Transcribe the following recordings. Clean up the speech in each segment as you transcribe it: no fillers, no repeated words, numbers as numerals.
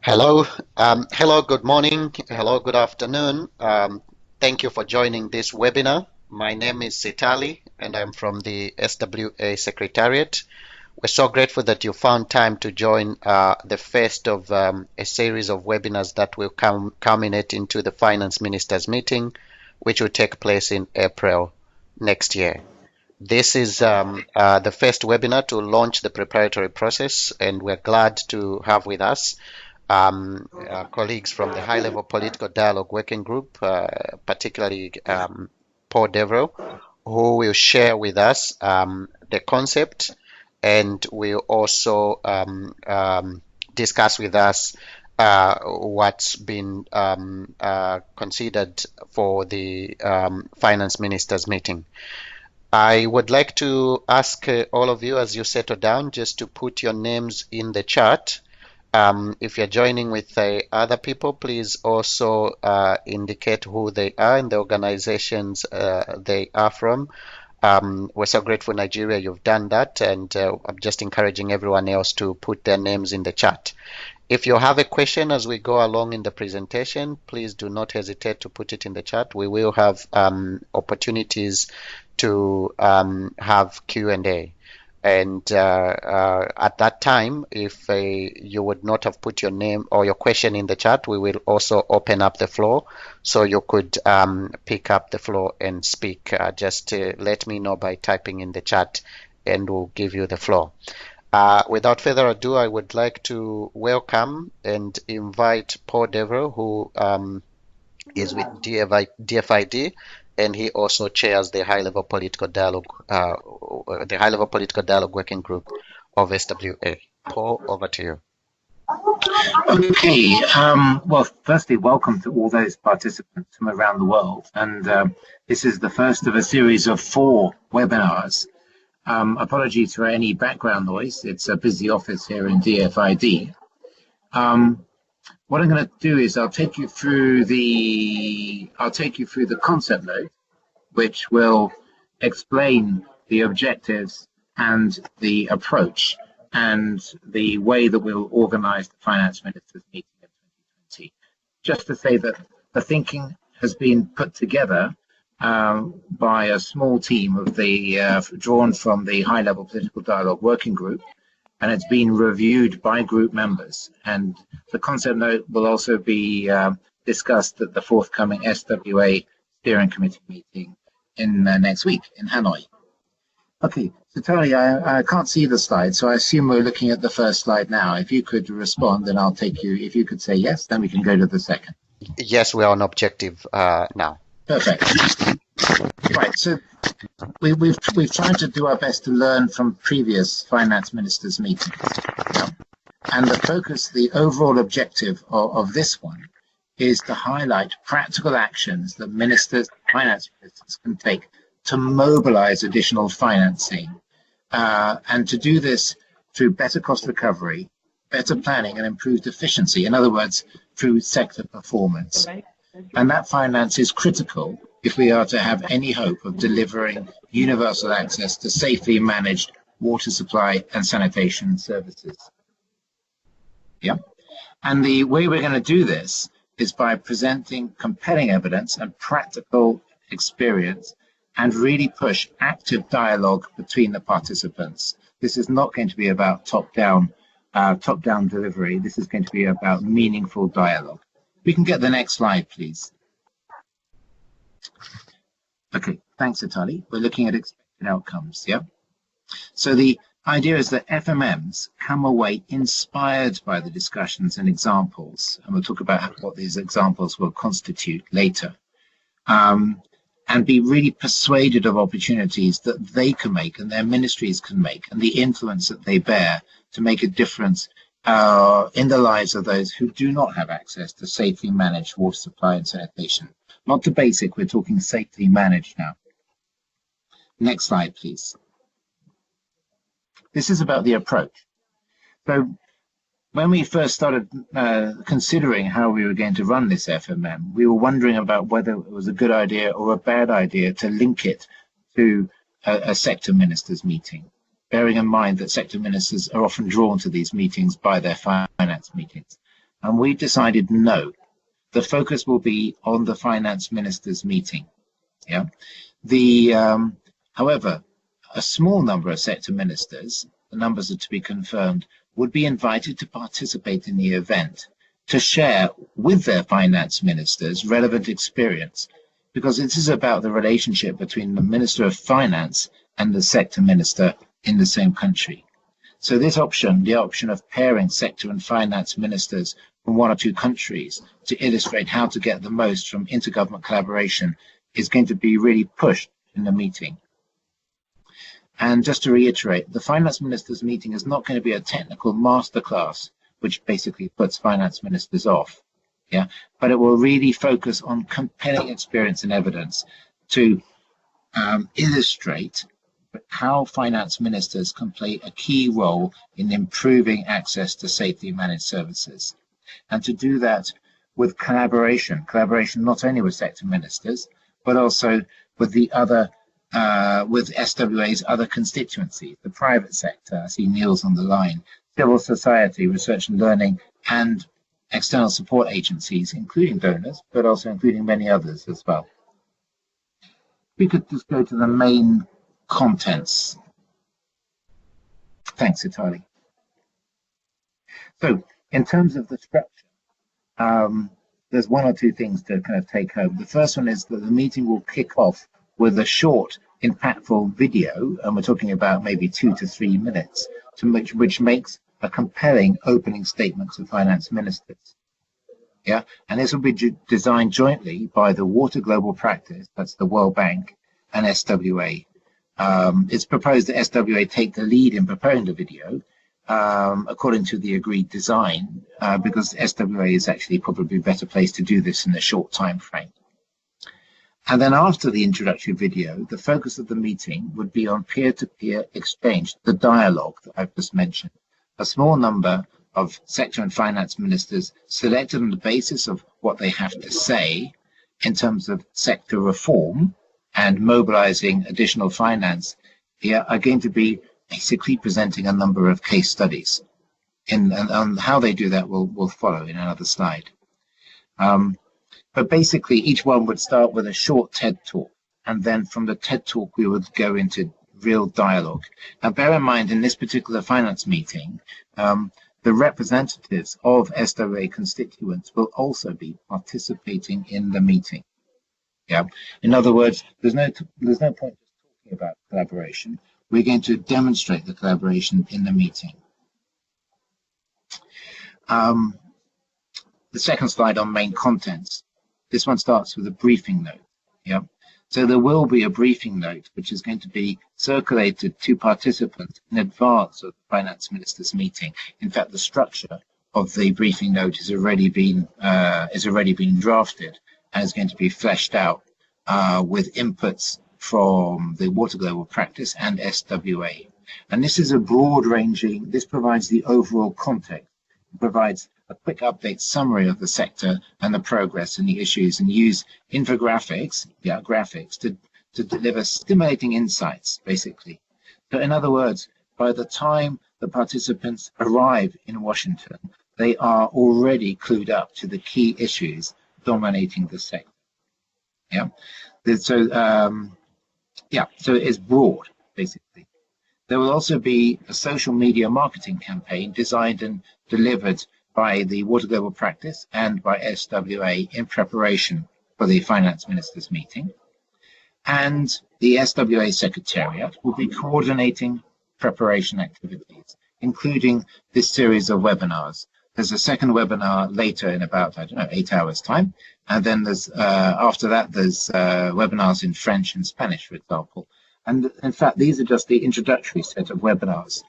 Hello, good morning, hello, good afternoon. Thank you for joining this webinar. My name is Sitali and I'm from the SWA Secretariat. We're so grateful that you found time to join the first of a series of webinars that will culminate into the Finance Ministers meeting, which will take place in April next year. This is the first webinar to launch the preparatory process, and we're glad to have with us colleagues from the High-Level Political Dialogue Working Group, particularly Paul Devereux, who will share with us the concept and will also discuss with us what's been considered for the Finance Ministers meeting. I would like to ask all of you, as you settle down, just to put your names in the chat. If you're joining with other people, please also indicate who they are and the organizations they are from. We're so grateful, Nigeria, you've done that, and I'm just encouraging everyone else to put their names in the chat. If you have a question as we go along in the presentation, please do not hesitate to put it in the chat. We will have opportunities to have Q&A. And at that time, if you would not have put your name or your question in the chat, we will also open up the floor so you could pick up the floor and speak. Just let me know by typing in the chat and we'll give you the floor. Without further ado, I would like to welcome and invite Paul Devereux, who is with DFID, and he also chairs the High-Level Political Dialogue, Working Group of SWA. Paul, over to you. Okay. Well, firstly, welcome to all those participants from around the world, and this is the first of a series of 4 webinars. Apologies for any background noise. It's a busy office here in DFID. What I'm going to do is I'll take you through the concept note, which will explain the objectives and the approach and the way that we'll organize the Finance Ministers meeting in 2020. Just to say that the thinking has been put together by a small team of drawn from the High-Level Political Dialogue Working Group, and it's been reviewed by group members. And the concept note will also be discussed at the forthcoming SWA Steering Committee meeting in next week in Hanoi. Okay, so Tali, I can't see the slide, so I assume we're looking at the first slide now. If you could respond, then I'll take you. If you could say yes, then we can go to the second. Yes, we are on objective now. Perfect. Right, so we've tried to do our best to learn from previous finance ministers' meetings. Yeah. And the overall objective of this one is to highlight practical actions that finance ministers can take to mobilize additional financing, and to do this through better cost recovery, better planning, and improved efficiency. In other words, through sector performance. And that finance is critical if we are to have any hope of delivering universal access to safely managed water supply and sanitation services. Yeah. And the way we're going to do this is by presenting compelling evidence and practical experience and really push active dialogue between the participants. This is not going to be about top-down delivery. This is going to be about meaningful dialogue. We can get the next slide, please. Okay, thanks, Atali. We're looking at expected outcomes, yeah? So the idea is that FMMs come away inspired by the discussions and examples, and we'll talk about what these examples will constitute later, and be really persuaded of opportunities that they can make and their ministries can make, and the influence that they bear to make a difference in the lives of those who do not have access to safely managed water supply and sanitation. Not to basic, we're talking safely managed now. Next slide, please. This is about the approach. So when we first started considering how we were going to run this FMM, we were wondering about whether it was a good idea or a bad idea to link it to a sector ministers meeting, bearing in mind that sector ministers are often drawn to these meetings by their finance meetings. And we decided no, the focus will be on the finance ministers meeting. Yeah. However, a small number of sector ministers, the numbers are to be confirmed, would be invited to participate in the event to share with their finance ministers relevant experience, because this is about the relationship between the Minister of Finance and the sector minister in the same country. So this option, the option of pairing sector and finance ministers from one or two countries to illustrate how to get the most from intergovernment collaboration, is going to be really pushed in the meeting. And just to reiterate, the finance ministers meeting is not going to be a technical masterclass, which basically puts finance ministers off. Yeah, but it will really focus on compelling experience and evidence to illustrate how finance ministers can play a key role in improving access to safely managed services. And to do that with collaboration not only with sector ministers, but also with the other, with SWA's other constituencies, the private sector, I see Neil's on the line, civil society, research and learning, and external support agencies, including donors, but also including many others as well. We could just go to the main contents. Thanks, Itali. So, in terms of the structure, there's one or two things to kind of take home. The first one is that the meeting will kick off with a short, impactful video, and we're talking about maybe 2 to 3 minutes, which makes a compelling opening statement to finance ministers. Yeah, and this will be designed jointly by the Water Global Practice, that's the World Bank, and SWA. It's proposed that SWA take the lead in preparing the video, according to the agreed design, because SWA is actually probably a better place to do this in a short time frame. And then after the introductory video, the focus of the meeting would be on peer-to-peer exchange, the dialogue that I've just mentioned. A small number of sector and finance ministers selected on the basis of what they have to say in terms of sector reform and mobilizing additional finance here are going to be basically presenting a number of case studies. And how they do that will follow in another slide. But basically, each one would start with a short TED talk, and then from the TED talk, we would go into real dialogue. Now, bear in mind, in this particular finance meeting, the representatives of SWA constituents will also be participating in the meeting. Yeah. In other words, there's no point just talking about collaboration. We're going to demonstrate the collaboration in the meeting. The second slide on main contents. This one starts with a briefing note. Yeah. So there will be a briefing note which is going to be circulated to participants in advance of the finance ministers meeting. In fact, the structure of the briefing note has already been drafted and is going to be fleshed out with inputs from the Water Global Practice and SWA. And this is a broad-ranging. This provides the overall context. It provides a quick update summary of the sector and the progress and the issues, and use infographics, graphics, to deliver stimulating insights, basically. So in other words, by the time the participants arrive in Washington, they are already clued up to the key issues dominating the sector. Yeah. So so it is broad, basically. There will also be a social media marketing campaign designed and delivered by the Water Global Practice and by SWA in preparation for the finance ministers meeting. And the SWA Secretariat will be coordinating preparation activities, including this series of webinars. There's a second webinar later in about, 8 hours time. And then there's, after that, there's webinars in French and Spanish, for example. And in fact, these are just the introductory set of webinars.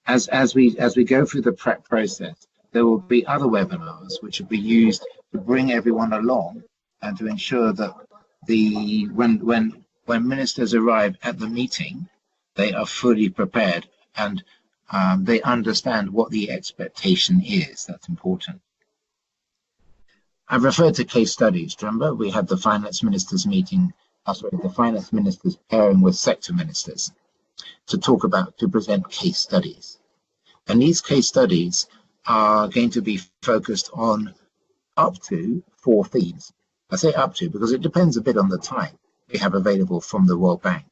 As we go through the prep process, there will be other webinars which will be used to bring everyone along and to ensure that when ministers arrive at the meeting, they are fully prepared and they understand what the expectation is. That's important. I've referred to case studies. Remember, we had the finance ministers meeting, the finance ministers pairing with sector ministers to present case studies. And these case studies are going to be focused on up to 4 themes. I say up to because it depends a bit on the time we have available from the World Bank.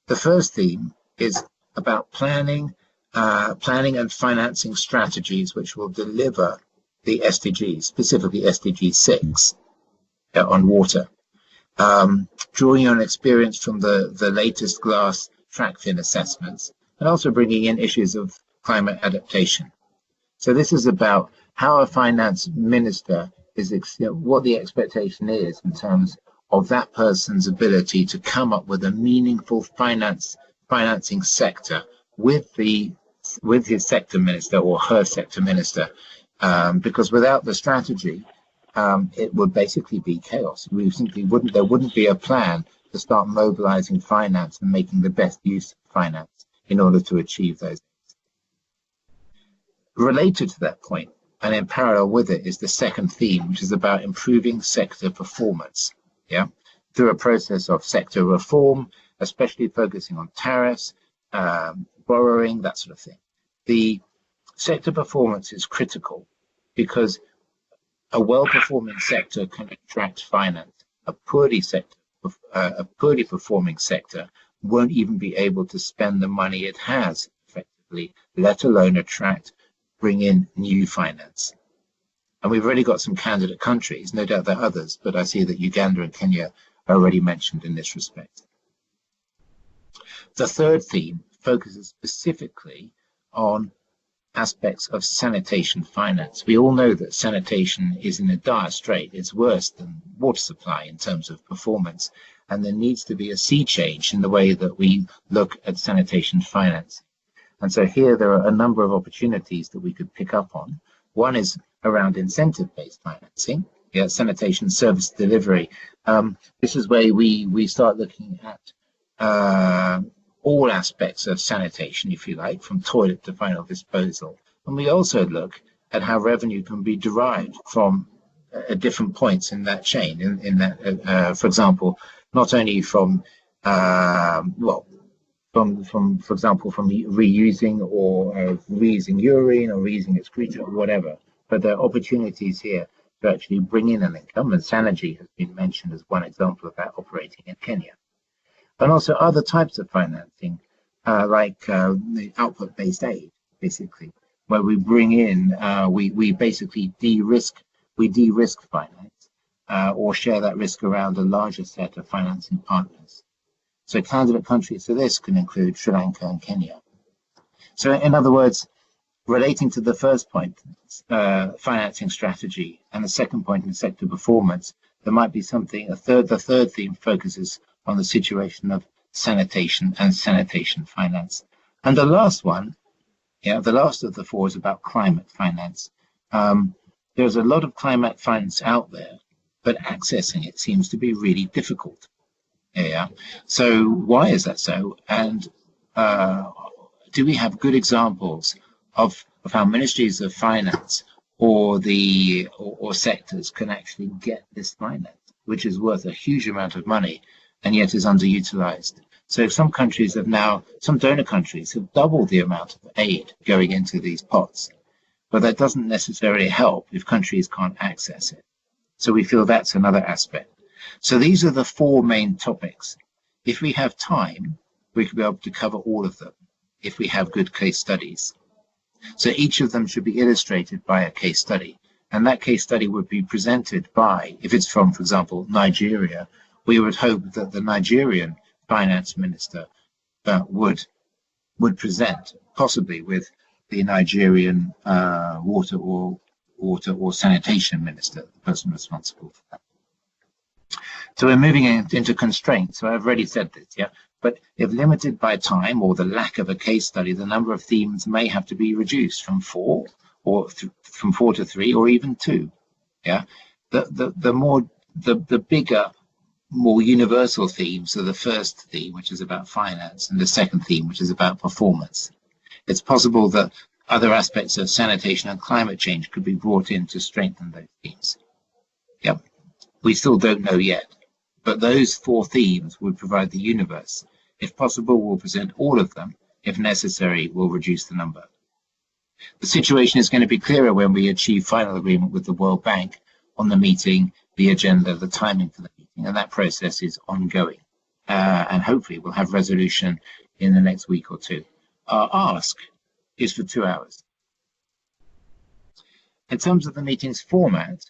The first theme is about planning and financing strategies which will deliver the SDGs, specifically SDG 6 on water. Drawing on experience from the latest glass TRACFIN assessments, and also bringing in issues of climate adaptation. So this is about how a finance minister is, what the expectation is in terms of that person's ability to come up with a meaningful financing sector with his sector minister or her sector minister, because without the strategy, it would basically be chaos. There wouldn't be a plan to start mobilizing finance and making the best use of finance in order to achieve those. Related to that point, and in parallel with it, is the second theme, which is about improving sector performance, through a process of sector reform, especially focusing on tariffs, borrowing, that sort of thing. The sector performance is critical because a well-performing sector can attract finance. A poorly performing sector won't even be able to spend the money it has effectively, let alone bring in new finance. And we've already got some candidate countries, no doubt there are others, but I see that Uganda and Kenya are already mentioned in this respect. The third theme focuses specifically on aspects of sanitation finance. We all know that sanitation is in a dire strait. It's worse than water supply in terms of performance, and there needs to be a sea change in the way that we look at sanitation finance. And so here there are a number of opportunities that we could pick up on. One is around incentive-based financing, sanitation service delivery. This is where we start looking at all aspects of sanitation, if you like, from toilet to final disposal. And we also look at how revenue can be derived from different points in that chain, for example, not only from reusing or reusing urine or reusing excreta or whatever, but there are opportunities here to actually bring in an income, and Sanergy has been mentioned as one example of that operating in Kenya. And also other types of financing, like the output-based aid, basically, where we bring in, we basically de-risk finance or share that risk around a larger set of financing partners. So candidate countries for this can include Sri Lanka and Kenya. So in other words, relating to the first point, financing strategy, and the second point in sector performance, there might be something, the third theme focuses on the situation of sanitation and sanitation finance. And the last one, the last of the 4 is about climate finance. There's a lot of climate finance out there, but accessing it seems to be really difficult. So why is that so? And do we have good examples of how ministries of finance or sectors can actually get this finance, which is worth a huge amount of money and yet is underutilized? So some donor countries have doubled the amount of aid going into these pots, but that doesn't necessarily help if countries can't access it. So we feel that's another aspect. So these are the 4 main topics. If we have time, we could be able to cover all of them if we have good case studies. So each of them should be illustrated by a case study. And that case study would be presented by, if it's from, for example, Nigeria, we would hope that the Nigerian finance minister would present, possibly with the Nigerian water or sanitation minister, the person responsible for that. So we're moving into constraints. So I've already said this, but if limited by time or the lack of a case study, the number of themes may have to be reduced from 4 to 3 or even 2. The bigger, more universal themes are the first theme, which is about finance, and the second theme, which is about performance. It's possible that other aspects of sanitation and climate change could be brought in to strengthen those themes. We still don't know yet, but those 4 themes would provide the universe. If possible, we'll present all of them. If necessary, we'll reduce the number. The situation is going to be clearer when we achieve final agreement with the World Bank on the meeting, the agenda, the timing for the meeting, and that process is ongoing. And hopefully we'll have resolution in the next week or two. Our ask is for 2 hours. In terms of the meeting's format,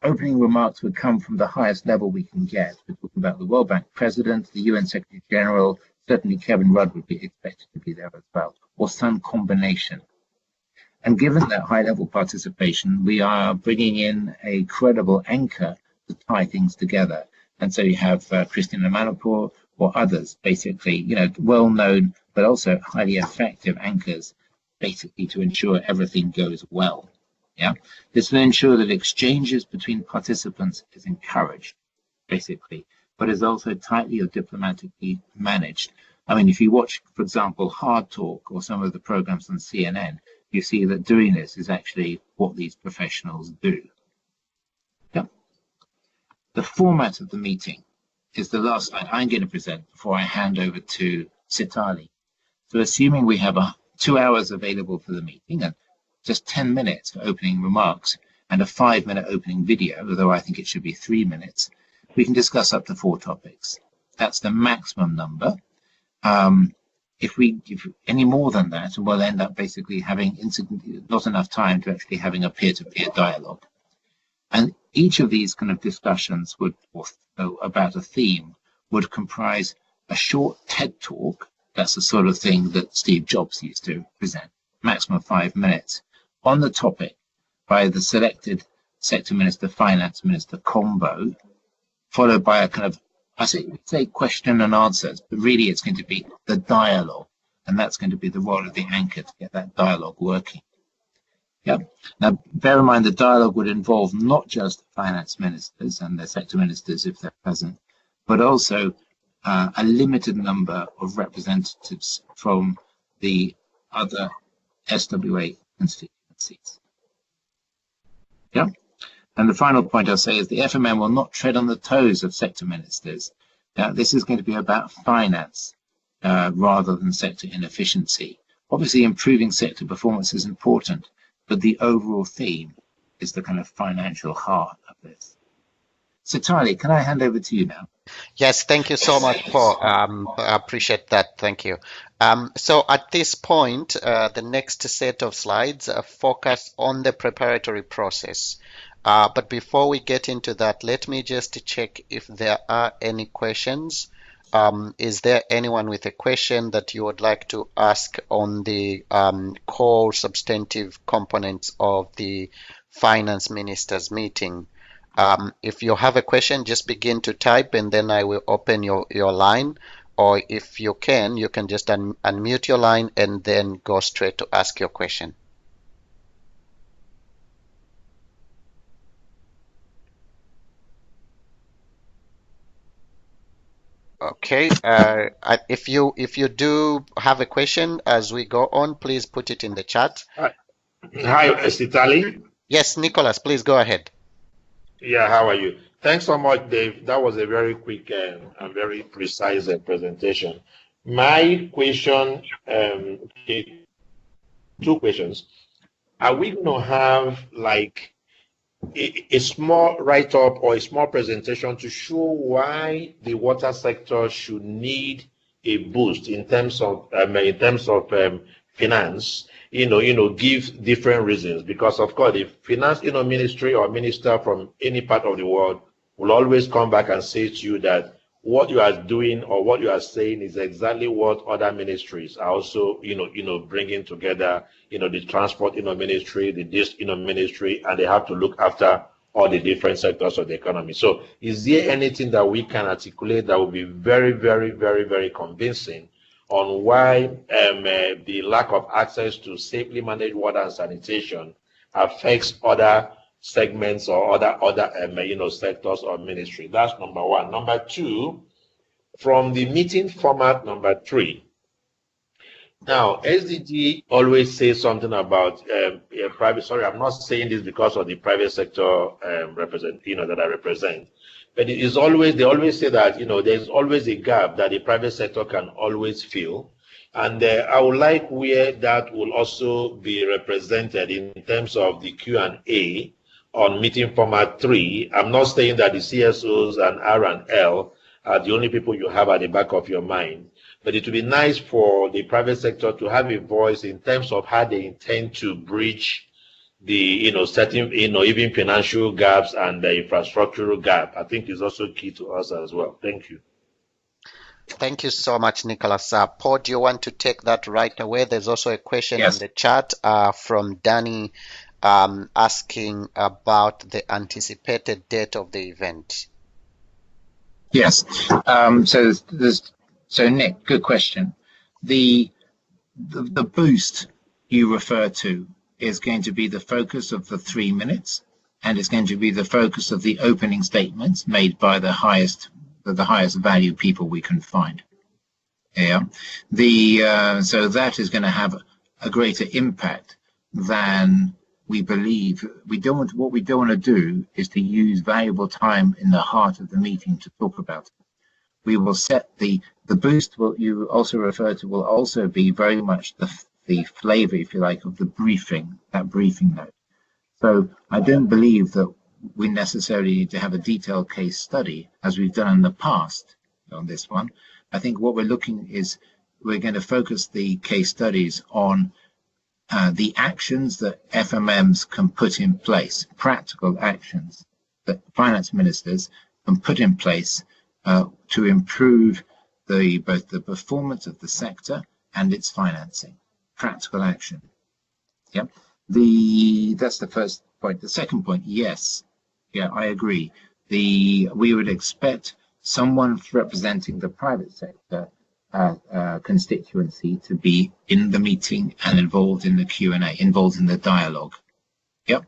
opening remarks would come from the highest level we can get. We're talking about the World Bank President, the UN Secretary General, certainly Kevin Rudd would be expected to be there as well, or some combination. And given that high-level participation, we are bringing in a credible anchor to tie things together. And so you have Christina Manapur or others, basically, well-known, but also highly effective anchors, basically to ensure everything goes well. Yeah, this will ensure that exchanges between participants is encouraged, basically, but is also tightly or diplomatically managed. I mean, if you watch, for example, Hard Talk or some of the programs on CNN, you see that doing this is actually what these professionals do. Yeah. The format of the meeting is the last slide I'm going to present before I hand over to Sitali. So assuming we have 2 hours available for the meeting and just 10 minutes for opening remarks and a 5-minute opening video, although I think it should be 3 minutes, we can discuss up to 4 topics. That's the maximum number. If any more than that, we'll end up basically having not enough time to actually having a peer-to-peer dialogue. And each of these kind of discussions would, or about a theme, would comprise a short TED talk. That's the sort of thing that Steve Jobs used to present, maximum 5 minutes, on the topic by the selected sector minister, finance minister combo, followed by a kind of, I say question and answers, but really it's going to be the dialogue, and that's going to be the role of the anchor to get that dialogue working. Yeah. Now, bear in mind the dialogue would involve not just finance ministers and their sector ministers if they're present, but also a limited number of representatives from the other SWA constituencies. Yeah. And the final point I'll say is the FMM will not tread on the toes of sector ministers. Now, this is going to be about finance rather than sector inefficiency. Obviously, improving sector performance is important, but the overall theme is the kind of financial heart of this. So, Tali, can I hand over to you now? Yes, thank you so much, Paul. I appreciate that. Thank you. So at this point, the next set of slides focus on the preparatory process. But before we get into that, let me just check if there are any questions. Is there anyone with a question that you would like to ask on the core substantive components of the finance ministers meeting? If you have a question, just begin to type and then I will open your line. Or if you can just unmute your line and then go straight to ask your question. Okay, if you do have a question as we go on, please put it in the chat. Hi, Sitali. Yes, Nicholas, please go ahead. Yeah, how are you? Thanks so much, Dave. That was a very quick and very precise presentation. My question, 2 questions. Are we going to have like a small write-up or a small presentation to show why the water sector should need a boost in terms of finance? Give different reasons, because of course the finance ministry or minister from any part of the world will always come back and say to you that what you are doing or what you are saying is exactly what other ministries are also bringing together, the transport ministry, the this ministry, and they have to look after all the different sectors of the economy. So is there anything that we can articulate that will be very, very, very, very convincing on why the lack of access to safely managed water and sanitation affects other segments or other sectors or ministry? That's number 1. Number 2, from the meeting format number 3. Now, SDG always says something about private. Sorry, I'm not saying this because of the private sector that I represent. But it is always, they always say that, there's always a gap that the private sector can always fill. And I would like where that will also be represented in terms of the Q&A on meeting format 3. I'm not saying that the CSOs and R and L are the only people you have at the back of your mind, but it would be nice for the private sector to have a voice in terms of how they intend to bridge the, certain, even financial gaps and the infrastructural gap. I think is also key to us as well. Thank you. Thank you so much, Nicholas. Paul, do you want to take that right away? There's also a question Yes. in the chat from Danny asking about the anticipated date of the event. Yes. So Nick, good question. The boost you refer to is going to be the focus of the 3 minutes, and it's going to be the focus of the opening statements made by the highest value people we can find. Yeah. So that is going to have a greater impact than we believe. What we don't want to do is to use valuable time in the heart of the meeting to talk about it. We will set the boost, what you also refer to, will also be very much the flavor, if you like, of the briefing, that briefing note. So I don't believe that we necessarily need to have a detailed case study as we've done in the past on this one. I think what we're going to focus the case studies on the actions that FMMs can put in place, practical actions that finance ministers can put in place to improve both the performance of the sector and its financing. Practical action. Yep. That's the first point. The second point, yes. Yeah, I agree. We would expect someone representing the private sector constituency to be in the meeting and involved in the Q&A, involved in the dialogue. Yep.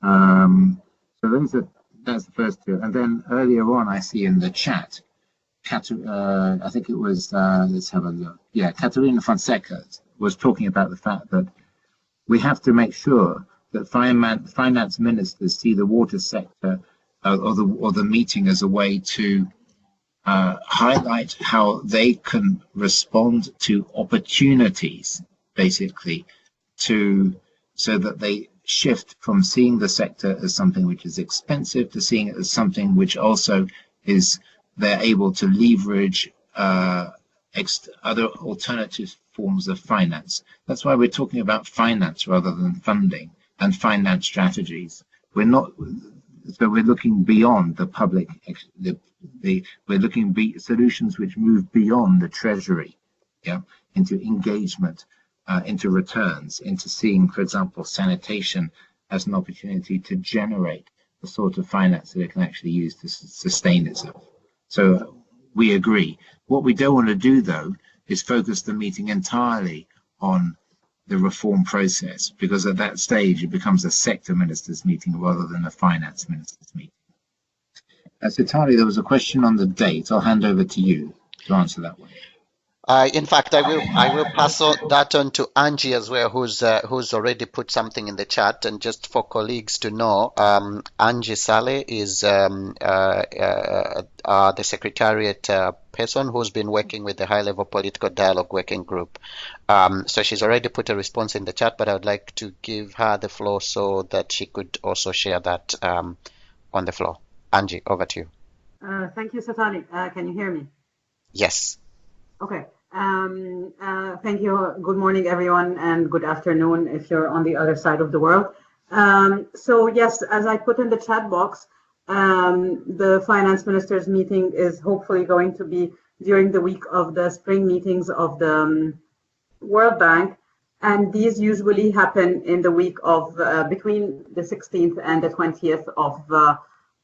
So that's the first two. And then earlier on, I see in the chat, I think it was, let's have a look. Yeah, Caterina Fonseca was talking about the fact that we have to make sure that finance ministers see the water sector or the meeting as a way to highlight how they can respond to opportunities, basically, so that they shift from seeing the sector as something which is expensive to seeing it as something which also is they're able to leverage other alternative forms of finance. That's why we're talking about finance rather than funding and finance strategies. We're looking beyond the public. We're looking solutions which move beyond the treasury, yeah, into engagement, into returns, into seeing, for example, sanitation as an opportunity to generate the sort of finance that it can actually use to sustain itself. So we agree. What we don't want to do, though, is focus the meeting entirely on the reform process, because at that stage it becomes a sector ministers meeting rather than a finance ministers meeting. Sitali, there was a question on the date. I'll hand over to you to answer that one. In fact, I will pass that on to Angie as well, who's already put something in the chat. And just for colleagues to know, Angie Saleh is the Secretariat person who's been working with the High-Level Political Dialogue Working Group. So she's already put a response in the chat, but I would like to give her the floor so that she could also share that on the floor. Angie, over to you. Thank you, Satali. Can you hear me? Yes. Okay. Thank you. Good morning, everyone, and good afternoon if you're on the other side of the world. So yes, as I put in the chat box, the finance ministers meeting is hopefully going to be during the week of the spring meetings of the World Bank, and these usually happen in the week of between the 16th and the 20th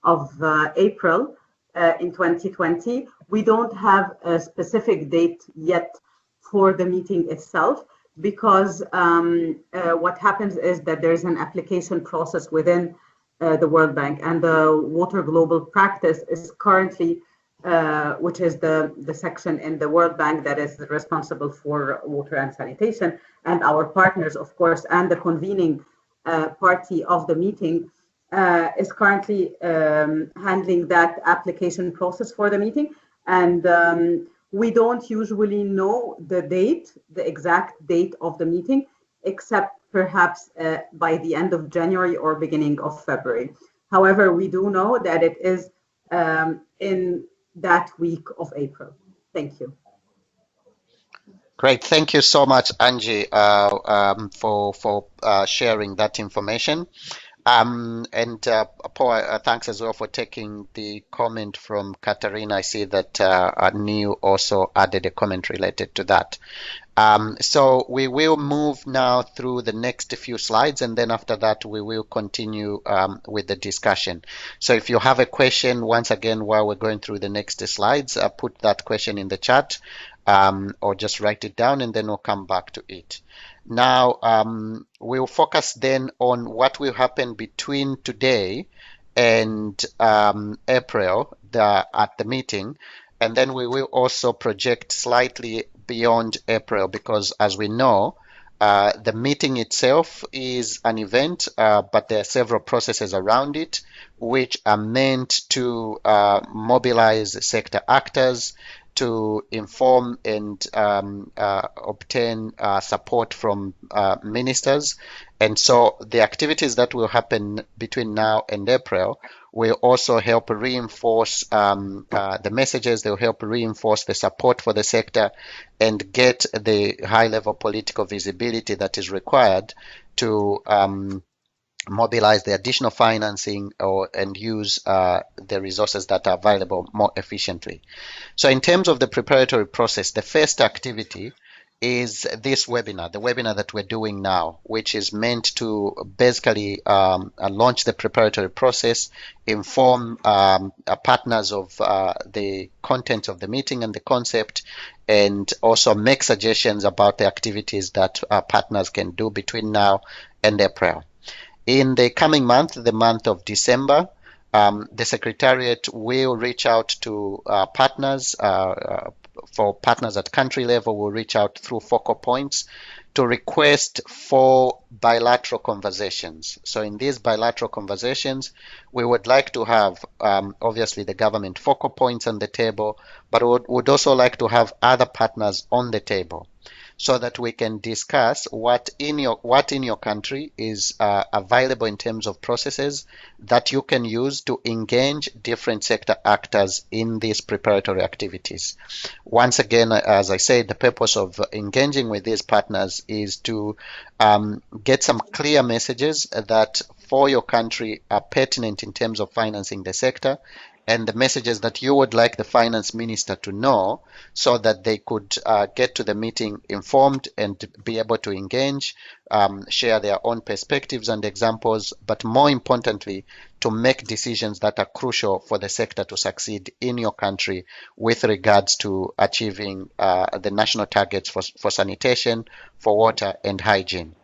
of April. In 2020. We don't have a specific date yet for the meeting itself, because what happens is that there's an application process within the World Bank, and the Water Global Practice is currently, which is the section in the World Bank that is responsible for water and sanitation, and our partners, of course, and the convening party of the meeting, is currently handling that application process for the meeting. And We don't usually know the date, the exact date of the meeting, except perhaps by the end of January or beginning of February. However, we do know that it is in that week of April. Thank you. Great. Thank you so much, Angie, for sharing that information. And Paul, thanks as well for taking the comment from Katarina. I see that Neil also added a comment related to that. So we will move now through the next few slides, and then after that we will continue with the discussion. So if you have a question, once again, while we're going through the next slides, put that question in the chat, or just write it down, and then we'll come back to it. Now, we'll focus then on what will happen between today and April at the meeting, and then we will also project slightly beyond April, because as we know, the meeting itself is an event, but there are several processes around it which are meant to mobilize sector actors, to inform and obtain support from ministers. And so the activities that will happen between now and April will also help reinforce the messages. They'll help reinforce the support for the sector and get the high-level political visibility that is required to mobilize the additional financing and use the resources that are available more efficiently. So in terms of the preparatory process, the first activity is this webinar, the webinar that we're doing now, which is meant to basically launch the preparatory process, inform partners of the content of the meeting and the concept, and also make suggestions about the activities that partners can do between now and April. In the coming month, the month of December, the Secretariat will reach out to partners. For partners at country level, we'll reach out through focal points to request for bilateral conversations. So in these bilateral conversations, we would like to have, obviously, the government focal points on the table, but we would also like to have other partners on the table, so that we can discuss what in your country is available in terms of processes that you can use to engage different sector actors in these preparatory activities. Once again, as I said, the purpose of engaging with these partners is to get some clear messages that for your country are pertinent in terms of financing the sector, and the messages that you would like the finance minister to know, so that they could get to the meeting informed and be able to engage, share their own perspectives and examples, but more importantly, to make decisions that are crucial for the sector to succeed in your country with regards to achieving the national targets for sanitation, for water and hygiene.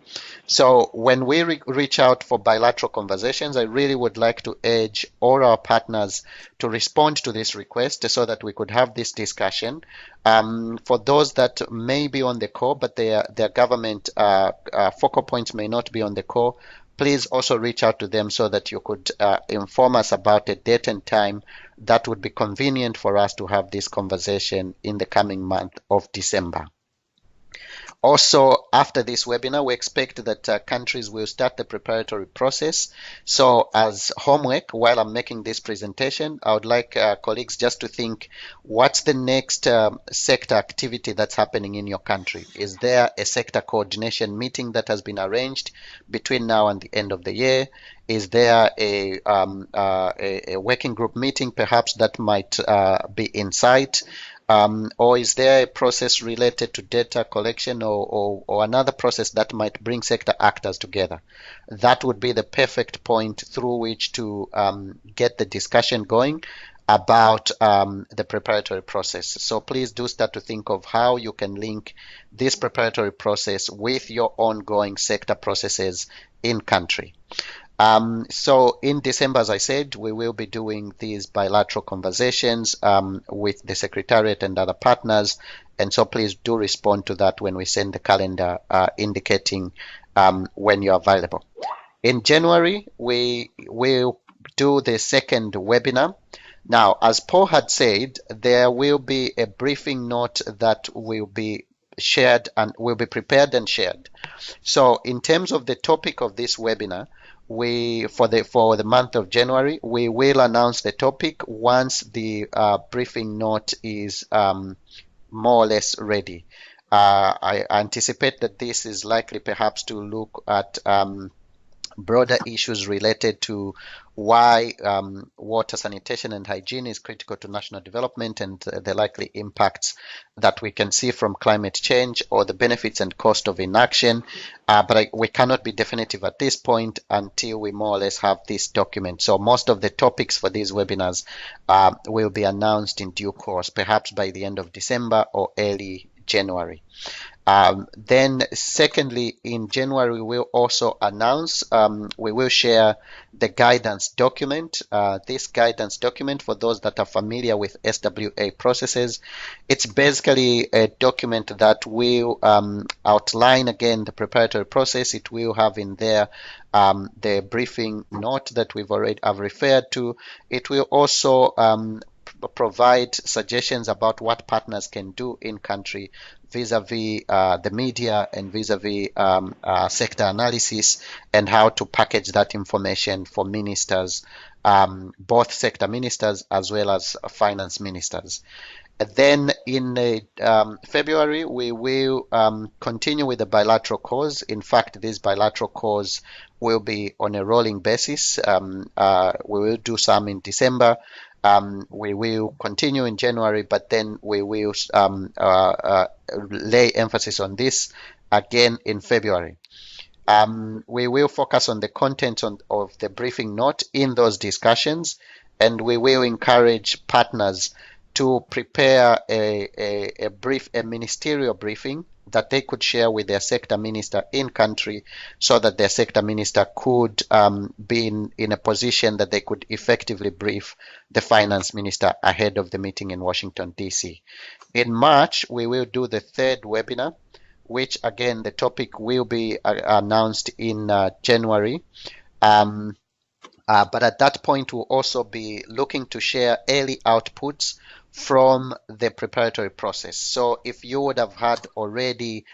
So when we reach out for bilateral conversations, I really would like to urge all our partners to respond to this request so that we could have this discussion. For those that may be on the call, but their government focal points may not be on the call, please also reach out to them so that you could inform us about a date and time that would be convenient for us to have this conversation in the coming month of December. Also, after this webinar, we expect that countries will start the preparatory process. So as homework, while I'm making this presentation, I would like colleagues just to think, what's the next sector activity that's happening in your country? Is there a sector coordination meeting that has been arranged between now and the end of the year? Is there a working group meeting perhaps that might be in sight? Or is there a process related to data collection or another process that might bring sector actors together? That would be the perfect point through which to get the discussion going about the preparatory process. So please do start to think of how you can link this preparatory process with your ongoing sector processes in country. So in December, as I said, we will be doing these bilateral conversations with the Secretariat and other partners. And so please do respond to that when we send the calendar indicating when you're available. In January, we will do the second webinar. Now, as Paul had said, there will be a briefing note that will be shared and will be prepared and shared. So in terms of the topic of this webinar, for the month of January, we will announce the topic once the briefing note is more or less ready. I anticipate that this is likely perhaps to look at broader issues related to why water, sanitation, and hygiene is critical to national development, and the likely impacts that we can see from climate change, or the benefits and cost of inaction. But we cannot be definitive at this point until we more or less have this document. So most of the topics for these webinars will be announced in due course, perhaps by the end of December or early January. Then secondly, in January, we will also announce, we will share the guidance document. This guidance document, for those that are familiar with SWA processes, it's basically a document that will outline again the preparatory process. It will have in there the briefing note that I've referred to. It will also provide suggestions about what partners can do in country vis-a-vis the media and vis-a-vis sector analysis, and how to package that information for ministers, both sector ministers as well as finance ministers. Then in February, we will continue with the bilateral calls. In fact, these bilateral calls will be on a rolling basis. We will do some in December. We will continue in January, but then we will lay emphasis on this again in February. We will focus on the content of the briefing note in those discussions, and we will encourage partners to prepare a ministerial briefing that they could share with their sector minister in country, so that their sector minister could be in a position that they could effectively brief the finance minister ahead of the meeting in Washington, D.C. In March, we will do the third webinar, which again, the topic will be announced in January. But at that point, we'll also be looking to share early outputs from the preparatory process. So if you would have had already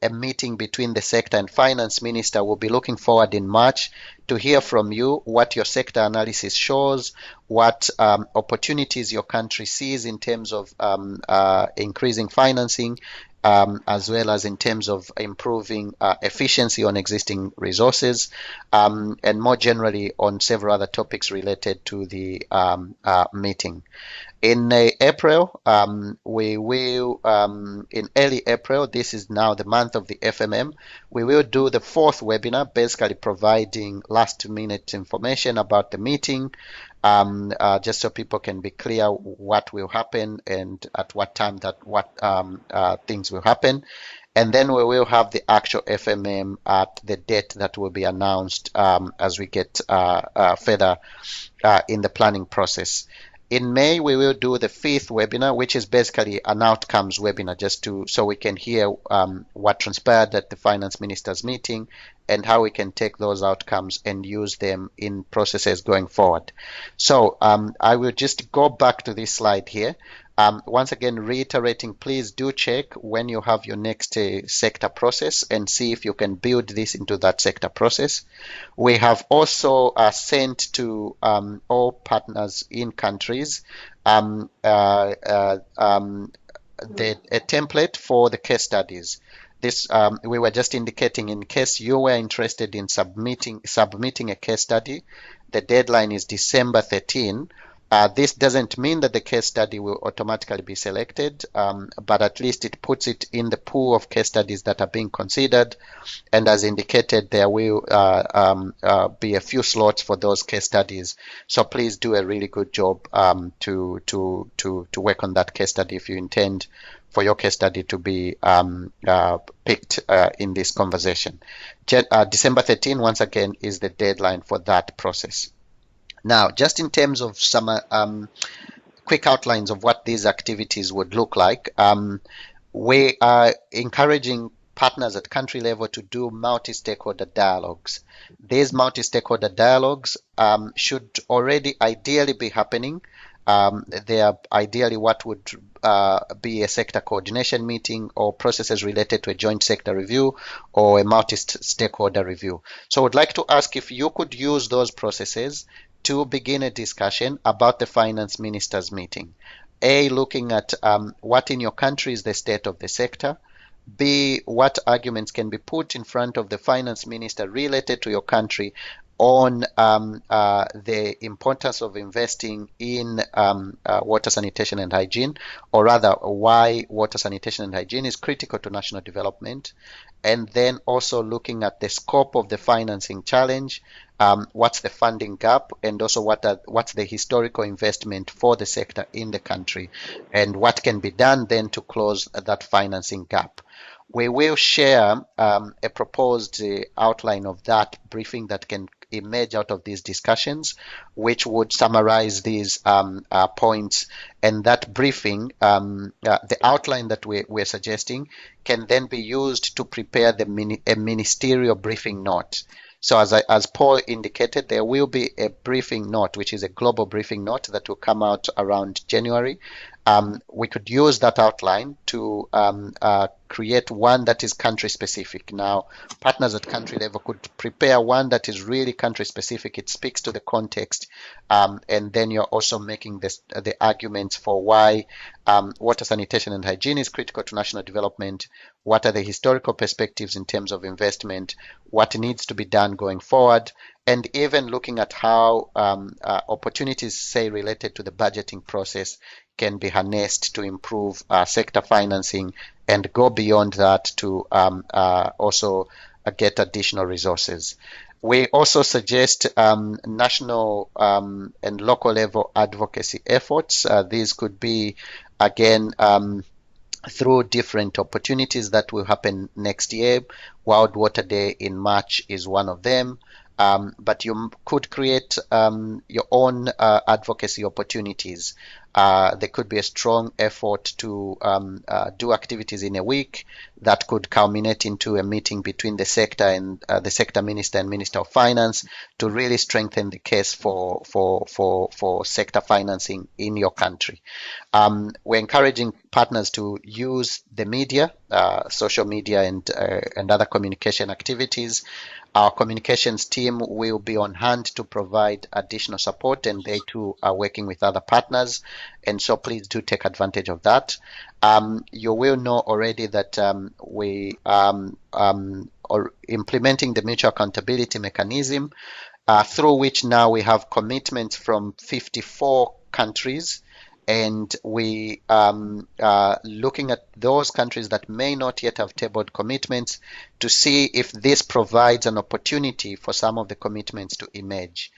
a meeting between the sector and finance minister, we'll be looking forward in March to hear from you what your sector analysis shows, what opportunities your country sees in terms of increasing financing, as well as in terms of improving efficiency on existing resources, and more generally on several other topics related to the meeting. In April, we will, in early April, this is now the month of the FMM, we will do the fourth webinar, basically providing last-minute information about the meeting, just so people can be clear what will happen and at what time things will happen. And then we will have the actual FMM at the date that will be announced as we get further in the planning process. In May, we will do the fifth webinar, which is basically an outcomes webinar, just so we can hear what transpired at the finance ministers meeting and how we can take those outcomes and use them in processes going forward. So I will just go back to this slide here. Once again, reiterating, please do check when you have your next sector process and see if you can build this into that sector process. We have also sent to all partners in countries a template for the case studies. This we were just indicating, in case you were interested in submitting a case study, the deadline is December 13. This doesn't mean that the case study will automatically be selected, but at least it puts it in the pool of case studies that are being considered. And as indicated, there will be a few slots for those case studies. So please do a really good job to work on that case study if you intend for your case study to be picked in this conversation. December 13, once again, is the deadline for that process. Now, just in terms of some quick outlines of what these activities would look like, we are encouraging partners at country level to do multi-stakeholder dialogues. These multi-stakeholder dialogues should already ideally be happening There ideally what would be a sector coordination meeting or processes related to a joint sector review or a multi-stakeholder review. So I would like to ask if you could use those processes to begin a discussion about the finance ministers meeting. A, looking at what in your country is the state of the sector. B, what arguments can be put in front of the finance minister related to your country on the importance of investing in water sanitation and hygiene, or rather why water sanitation and hygiene is critical to national development, and then also looking at the scope of the financing challenge, what's the funding gap, and also what's the historical investment for the sector in the country, and what can be done then to close that financing gap. We will share a proposed outline of that briefing that can emerge out of these discussions, which would summarize these points. And that briefing, the outline that we're suggesting, can then be used to prepare a ministerial briefing note. So as Paul indicated, there will be a briefing note, which is a global briefing note that will come out around January. We could use that outline to create one that is country specific. Now, partners at country level could prepare one that is really country specific. It speaks to the context, and then you're also making the arguments for why water sanitation and hygiene is critical to national development. What are the historical perspectives in terms of investment? What needs to be done going forward? And even looking at how opportunities, say, related to the budgeting process can be harnessed to improve sector financing and go beyond that to also get additional resources. We also suggest national and local level advocacy efforts. These could be, again, through different opportunities that will happen next year. World Water Day in March is one of them. But you could create your own advocacy opportunities. There could be a strong effort to do activities in a week that could culminate into a meeting between the sector and the sector minister and Minister of Finance to really strengthen the case for sector financing in your country. We're encouraging partners to use the media, social media, and other communication activities. Our communications team will be on hand to provide additional support, and they too are working with other partners, and so please do take advantage of that. You will know already that we are implementing the mutual accountability mechanism, through which now we have commitments from 54 countries, and we are looking at those countries that may not yet have tabled commitments to see if this provides an opportunity for some of the commitments to emerge.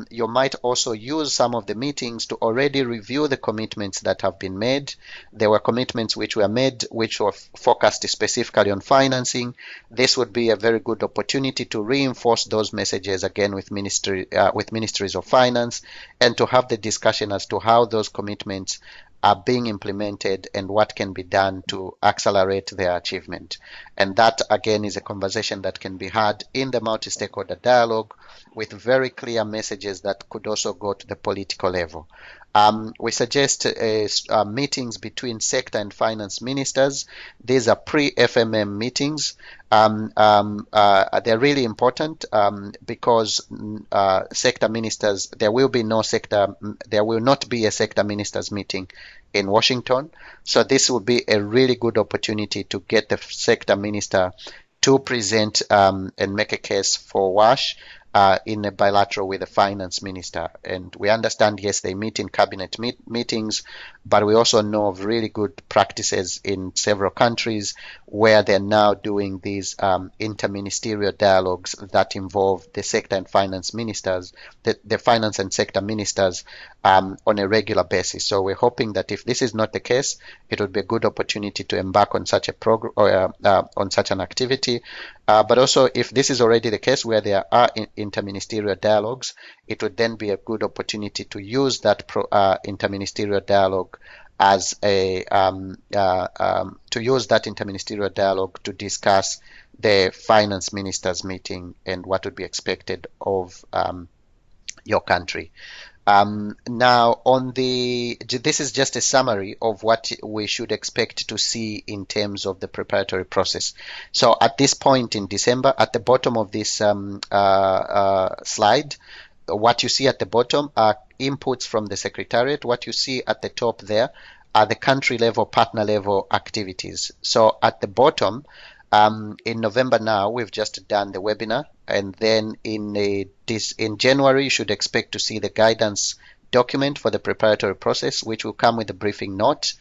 You might also use some of the meetings to already review the commitments that have been made. There were commitments which were made which were focused specifically on financing. This would be a very good opportunity to reinforce those messages again with ministries of finance, and to have the discussion as to how those commitments are being implemented and what can be done to accelerate their achievement. And that again is a conversation that can be had in the multi-stakeholder dialogue with very clear messages that could also go to the political level. We suggest meetings between sector and finance ministers. These are pre-FMM meetings. They're really important because sector ministers, there will not be a sector ministers meeting in Washington. So this will be a really good opportunity to get the sector minister to present and make a case for WASH in a bilateral with the finance minister. And we understand, yes, they meet in cabinet meetings, but we also know of really good practices in several countries where they're now doing these interministerial dialogues that involve the sector and finance ministers, the finance and sector ministers on a regular basis. So we're hoping that if this is not the case, it would be a good opportunity to embark on such a program or on such an activity. But also, if this is already the case where there are interministerial dialogues, it would then be a good opportunity to use that interministerial dialogue as a to discuss the finance ministers meeting and what would be expected of your country. Now, this is just a summary of what we should expect to see in terms of the preparatory process. So at this point in December, at the bottom of this slide, what you see at the bottom are inputs from the Secretariat. What you see at the top there are the country level, partner level activities. So at the bottom, in November now, we've just done the webinar, and then in January, you should expect to see the guidance document for the preparatory process, which will come with a briefing note.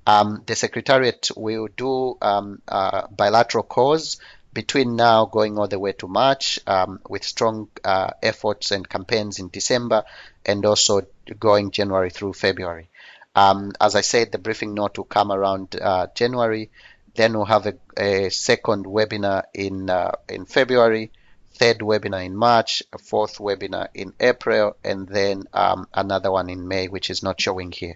The Secretariat will do bilateral calls between now going all the way to March, with strong efforts and campaigns in December, and also going January through February. As I said, the briefing note will come around January. Then we'll have a second webinar in February, third webinar in March, a fourth webinar in April, and then another one in May, which is not showing here.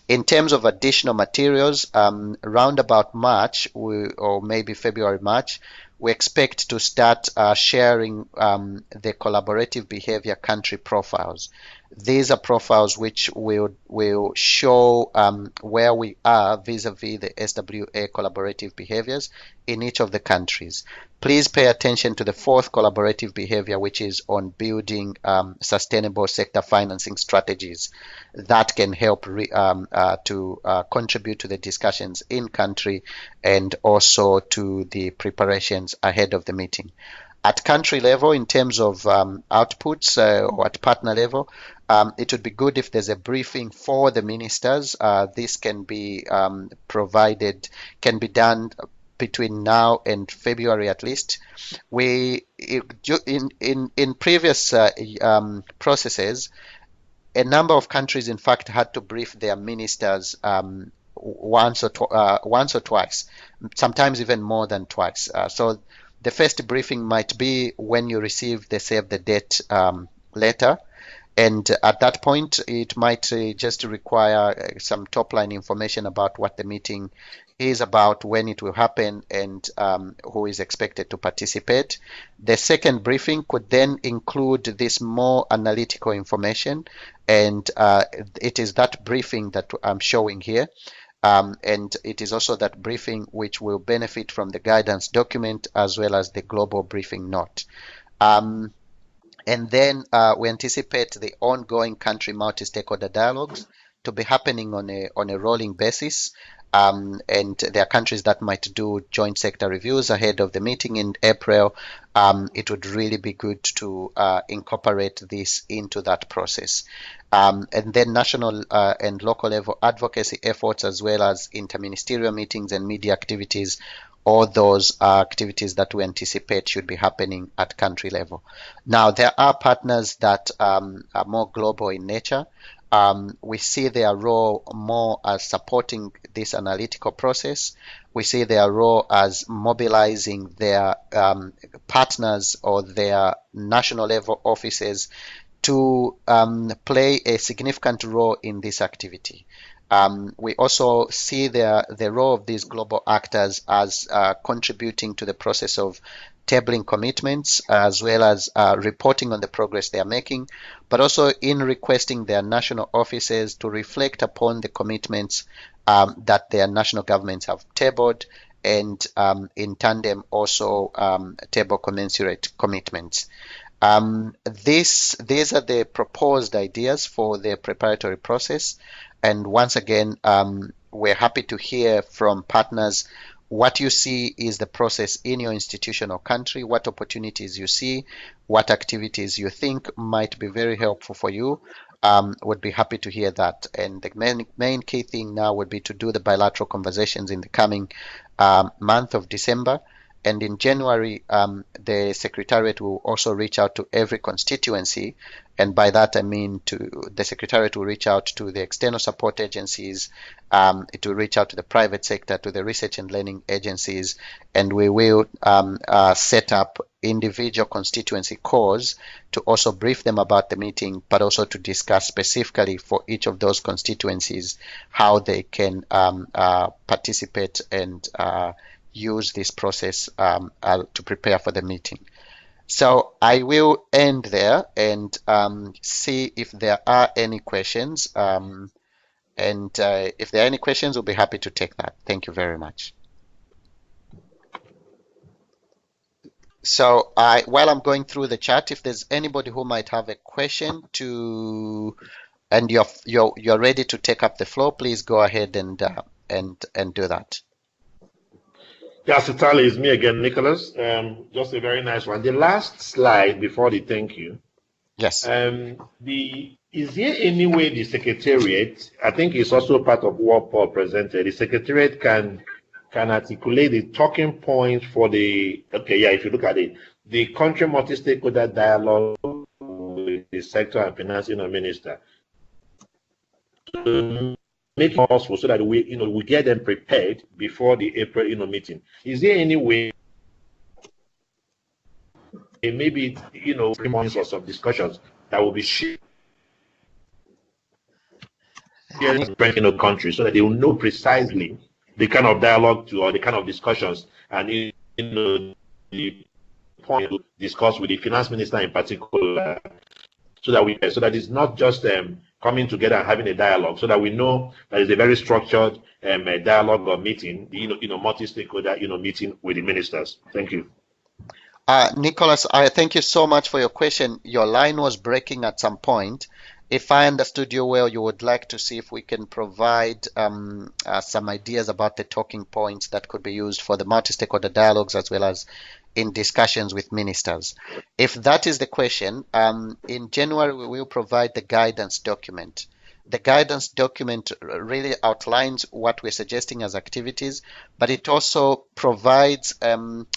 In terms of additional materials, around about March or maybe February, March, we expect to start sharing the collaborative behavior country profiles. These are profiles which will show where we are vis-a-vis the SWA collaborative behaviors in each of the countries. Please pay attention to the fourth collaborative behavior, which is on building sustainable sector financing strategies that can help to contribute to the discussions in country and also to the preparations ahead of the meeting. At country level, in terms of outputs or at partner level, it would be good if there's a briefing for the ministers. This can be provided, can be done between now and February at least. In previous processes, a number of countries, in fact, had to brief their ministers once or twice, sometimes even more than twice. So the first briefing might be when you receive the save the date letter, and at that point it might just require some top line information about what the meeting is about, when it will happen, and who is expected to participate. The second briefing could then include this more analytical information, and it is that briefing that I'm showing here. And it is also that briefing which will benefit from the guidance document as well as the global briefing note. And then we anticipate the ongoing country multi-stakeholder dialogues to be happening on a rolling basis. And there are countries that might do joint sector reviews ahead of the meeting in April. It would really be good to incorporate this into that process. And then national and local level advocacy efforts, as well as interministerial meetings and media activities, all those activities that we anticipate should be happening at country level. Now, there are partners that are more global in nature. We see their role more as supporting this analytical process. We see their role as mobilizing their partners or their national level offices to play a significant role in this activity. We also see the role of these global actors as contributing to the process of tabling commitments, as well as reporting on the progress they are making, but also in requesting their national offices to reflect upon the commitments that their national governments have tabled, and in tandem also table commensurate commitments. These are the proposed ideas for the preparatory process, and once again, we're happy to hear from partners what you see is the process in your institution or country, what opportunities you see, what activities you think might be very helpful for you. Would be happy to hear that. And the main key thing now would be to do the bilateral conversations in the coming month of December. And in January, the Secretariat will also reach out to every constituency. And by that, I mean the Secretariat will reach out to the external support agencies, it will reach out to the private sector, to the research and learning agencies, and we will set up individual constituency calls to also brief them about the meeting, but also to discuss specifically for each of those constituencies how they can participate and use this process to prepare for the meeting. So I will end there and see if there are any questions. If there are any questions, we'll be happy to take that. Thank you very much. So while I'm going through the chat, if there's anybody who might have a question and you're ready to take up the floor, please go ahead and do that. Yes, Italy is me again, Nicholas. Just a very nice one. The last slide before the thank you. Yes. Is there any way the Secretariat, I think it's also part of what Paul presented, the Secretariat can articulate the talking point for the, if you look at it, the country multi-stakeholder dialogue with the sector and finance minister, to make it possible so that we get them prepared before the April meeting. Is there any way, maybe 3 months or some discussions that will be shared in countries so that they will know precisely the kind of dialogue or the kind of discussions and the point to discuss with the finance minister in particular, so that it's not just coming together and having a dialogue, so that we know that it's a very structured dialogue or meeting, multi-stakeholder meeting with the ministers. Thank you. Nicholas, I thank you so much for your question. Your line was breaking at some point. If I understood you well, you would like to see if we can provide some ideas about the talking points that could be used for the multi-stakeholder dialogues as well as in discussions with ministers. If that is the question, in January we will provide the guidance document. The guidance document really outlines what we're suggesting as activities, but it also provides some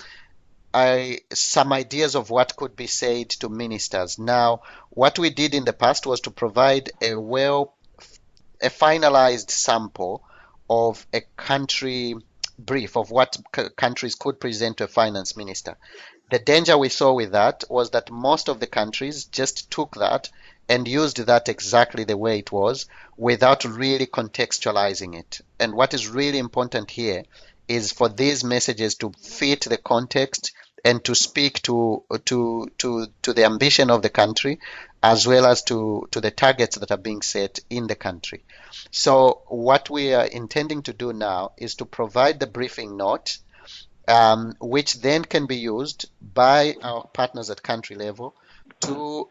ideas of what could be said to ministers. Now, what we did in the past was to provide a finalized sample of a country brief of what countries could present to a finance minister. The danger we saw with that was that most of the countries just took that and used that exactly the way it was without really contextualizing it. And what is really important here is for these messages to fit the context and to speak to the ambition of the country as well as to the targets that are being set in the country. So what we are intending to do now is to provide the briefing note, which then can be used by our partners at country level to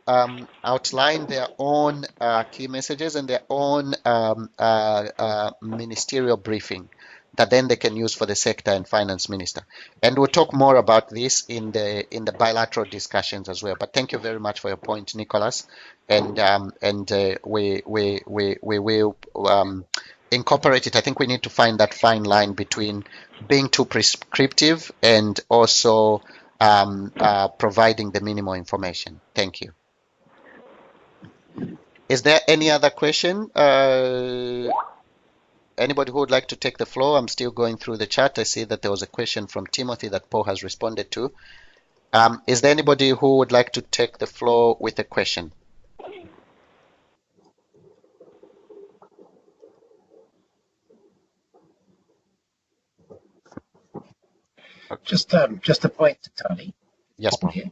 outline their own key messages and their own ministerial briefing that then they can use for the sector and finance minister. And we'll talk more about this in the bilateral discussions as well. But thank you very much for your point, Nicholas. And we will incorporate it. I think we need to find that fine line between being too prescriptive and also providing the minimal information. Thank you. Is there any other question? Anybody who would like to take the floor? I'm still going through the chat. I see that there was a question from Timothy that Paul has responded to. Is there anybody who would like to take the floor with a question? Just a point, Tony. Yes, Paul. Here.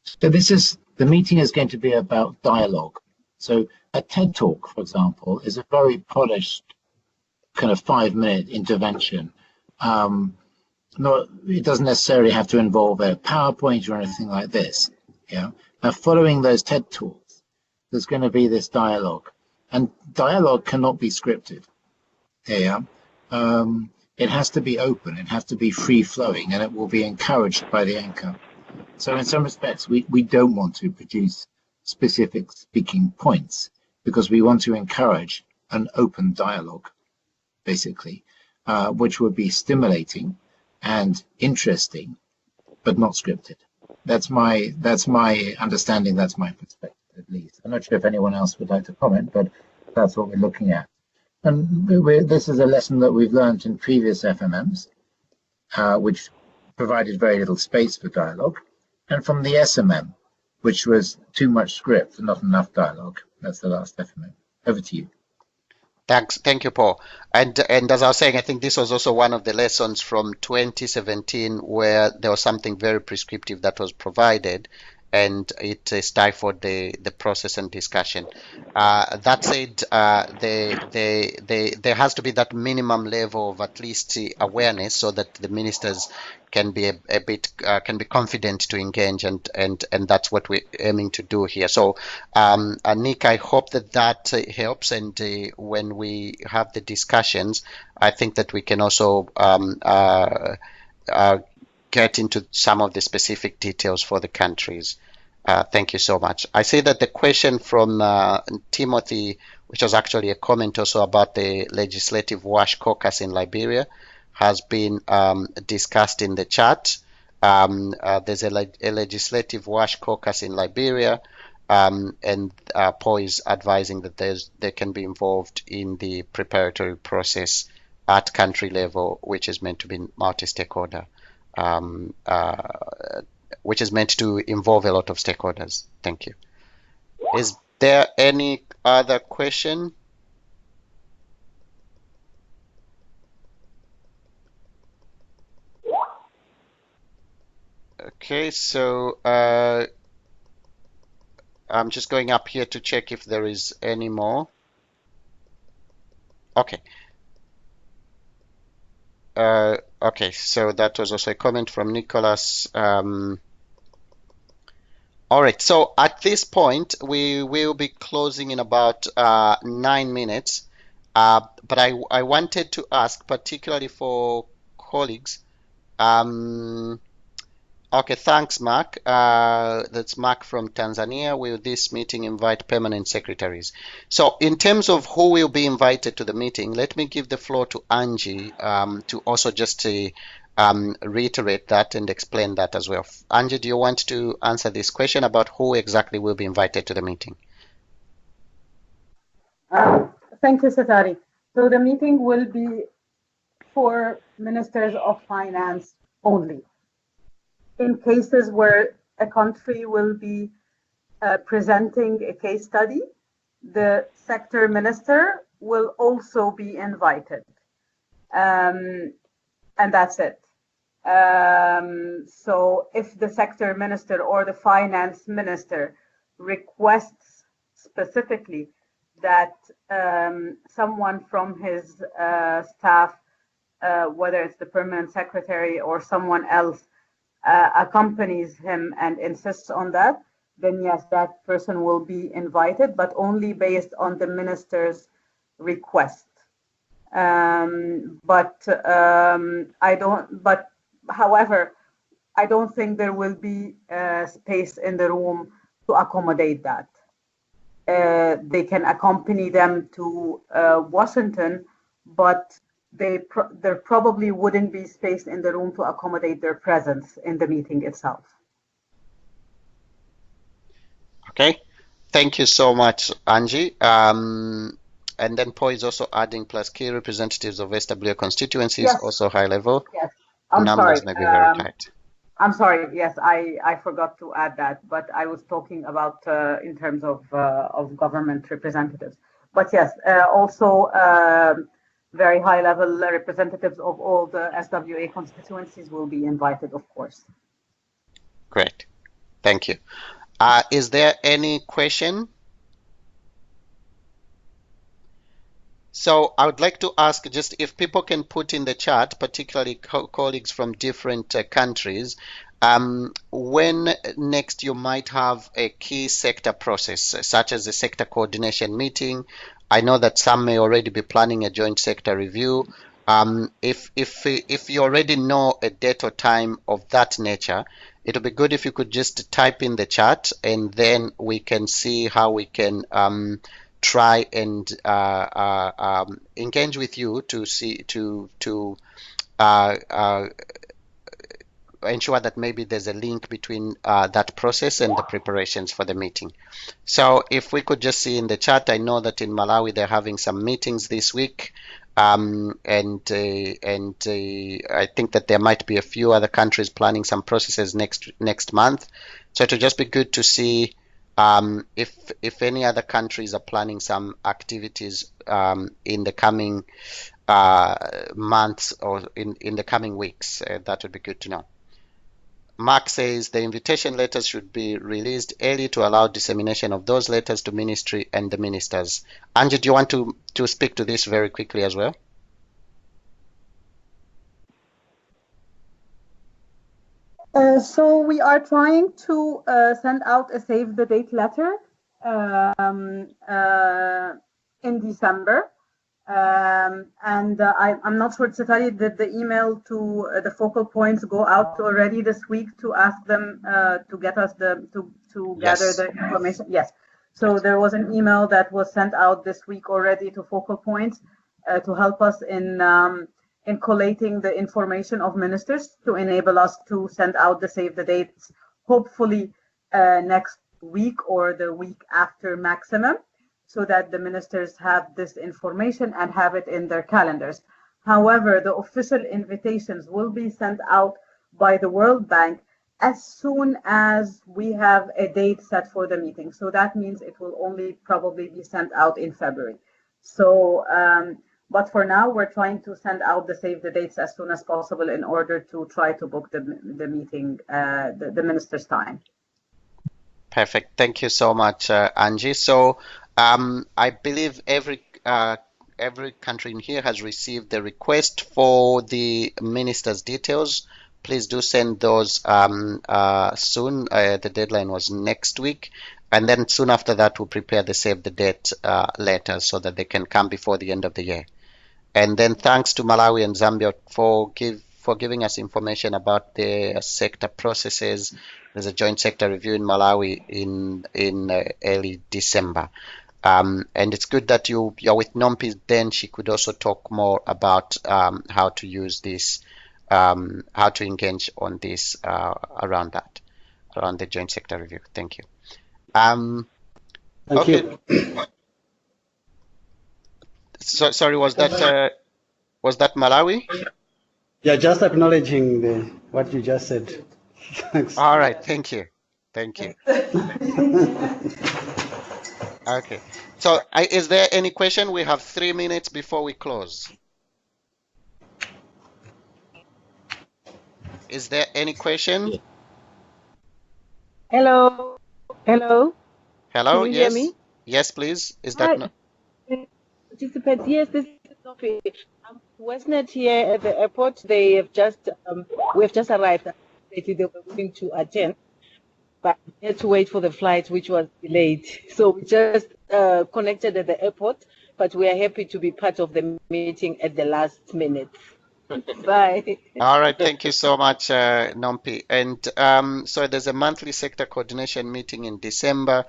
So the meeting is going to be about dialogue. So a TED Talk, for example, is a very polished kind of 5-minute intervention. It doesn't necessarily have to involve a PowerPoint or anything like this. Yeah. Now, following those TED Talks, there's going to be this dialogue, and dialogue cannot be scripted. Yeah. It has to be open. It has to be free flowing, and it will be encouraged by the anchor. So in some respects, we don't want to produce specific speaking points because we want to encourage an open dialogue, basically, which would be stimulating and interesting, but not scripted. That's my understanding. That's my perspective, at least. I'm not sure if anyone else would like to comment, but that's what we're looking at. And this is a lesson that we've learned in previous FMMs, which provided very little space for dialogue, and from the SMM, which was too much script and not enough dialogue. That's the last FMM. Over to you. Thank you, Paul. And as I was saying, I think this was also one of the lessons from 2017, where there was something very prescriptive that was provided, and it stifled the process and discussion. That said, there has to be that minimum level of at least awareness, so that the ministers can be a bit can be confident to engage, and that's what we're aiming to do here. So, Nick, I hope that helps, and when we have the discussions, I think that we can also get into some of the specific details for the countries. Thank you so much. I see that the question from Timothy, which was actually a comment also about the Legislative WASH caucus in Liberia, has been discussed in the chat. There's a Legislative WASH caucus in Liberia, and Paul is advising that they can be involved in the preparatory process at country level, which is meant to be multi-stakeholder, which is meant to involve a lot of stakeholders. Thank you. Is there any other question? Okay, so I'm just going up here to check if there is any more. Okay. Okay, so that was also a comment from Nicholas. All right, so at this point, we will be closing in about 9 minutes. But I wanted to ask, particularly for colleagues, okay, thanks, Mark. That's Mark from Tanzania. Will this meeting invite permanent secretaries? So in terms of who will be invited to the meeting, let me give the floor to Angie to also just reiterate that and explain that as well. Angie, do you want to answer this question about who exactly will be invited to the meeting? Thank you, Satari. So the meeting will be for ministers of finance only. In cases where a country will be presenting a case study, the sector minister will also be invited. And that's it. So if the sector minister or the finance minister requests specifically that someone from his staff, whether it's the permanent secretary or someone else, accompanies him and insists on that, then yes, that person will be invited, but only based on the minister's request. However, I don't think there will be space in the room to accommodate that. They can accompany them to Washington, but there probably wouldn't be space in the room to accommodate their presence in the meeting itself. Okay, thank you so much, Angie. And then Paul is also adding plus key representatives of SWA constituencies, yes. Also high level. Yes, Numbers may be very tight. I'm sorry. Yes, I forgot to add that, but I was talking about in terms of government representatives. But yes, also very high level representatives of all the SWA constituencies will be invited, of course. Great, thank you. Is there any question? So I would like to ask just if people can put in the chat, particularly colleagues from different countries, when next you might have a key sector process, such as a sector coordination meeting. I know that some may already be planning a joint sector review. If you already know a date or time of that nature, it would be good if you could just type in the chat, and then we can see how we can try and engage with you to see to ensure that maybe there's a link between that process and the preparations for the meeting. So if we could just see in the chat, I know that in Malawi they're having some meetings this week, and I think that there might be a few other countries planning some processes next month. So it would just be good to see if any other countries are planning some activities in the coming months or in the coming weeks. That would be good to know. Mark says the invitation letters should be released early to allow dissemination of those letters to ministry and the ministers. Angie, do you want to speak to this very quickly as well? So we are trying to send out a save the date letter in December. I'm not sure, Satali, did the email to the focal points go out already this week to ask them to get us to gather the information? Yes. So there was an email that was sent out this week already to focal points to help us in collating the information of ministers to enable us to send out the save the dates, hopefully next week or the week after maximum, so that the ministers have this information and have it in their calendars. However, the official invitations will be sent out by the World Bank as soon as we have a date set for the meeting. So that means it will only probably be sent out in February. So, but for now, we're trying to send out the save the dates as soon as possible in order to try to book the meeting, the minister's time. Perfect. Thank you so much, Angie. So I believe every country in here has received the request for the minister's details. Please do send those soon. The deadline was next week. And then soon after that, we'll prepare the save the date letters so that they can come before the end of the year. And then thanks to Malawi and Zambia for giving us information about the sector processes. There's a joint sector review in Malawi in early December. And it's good that you're with Nompi. Then she could also talk more about how to use this, how to engage on this around the joint sector review. Thank you. Thank you. So, sorry, was that Malawi? Yeah, just acknowledging what you just said. Thanks. All right, thank you. Okay, so is there any question? We have 3 minutes before we close. Is there any question? Hello. Can you hear me? Yes, please. Is that not? Participants, yes, this is Sophie. Westnet here at the airport. They have just we have just arrived. They were willing to attend, but we had to wait for the flight, which was delayed. So we just connected at the airport, but we are happy to be part of the meeting at the last minute. Bye. All right, thank you so much, Nompi. And so there's a monthly sector coordination meeting in December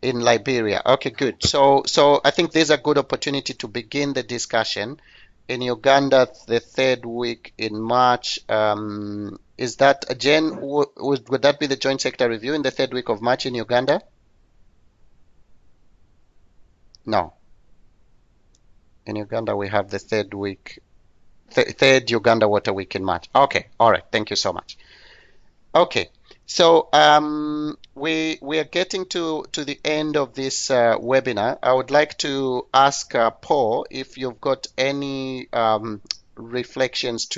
in Liberia. Okay, good. So I think there's a good opportunity to begin the discussion. In Uganda, the 3rd week in March, is that, Jen, would that be the joint sector review in the 3rd week of March in Uganda? No. In Uganda, we have the 3rd week, 3rd Uganda Water Week in March. Okay, all right, thank you so much. Okay, so we are getting to the end of this webinar. I would like to ask Paul if you've got any reflections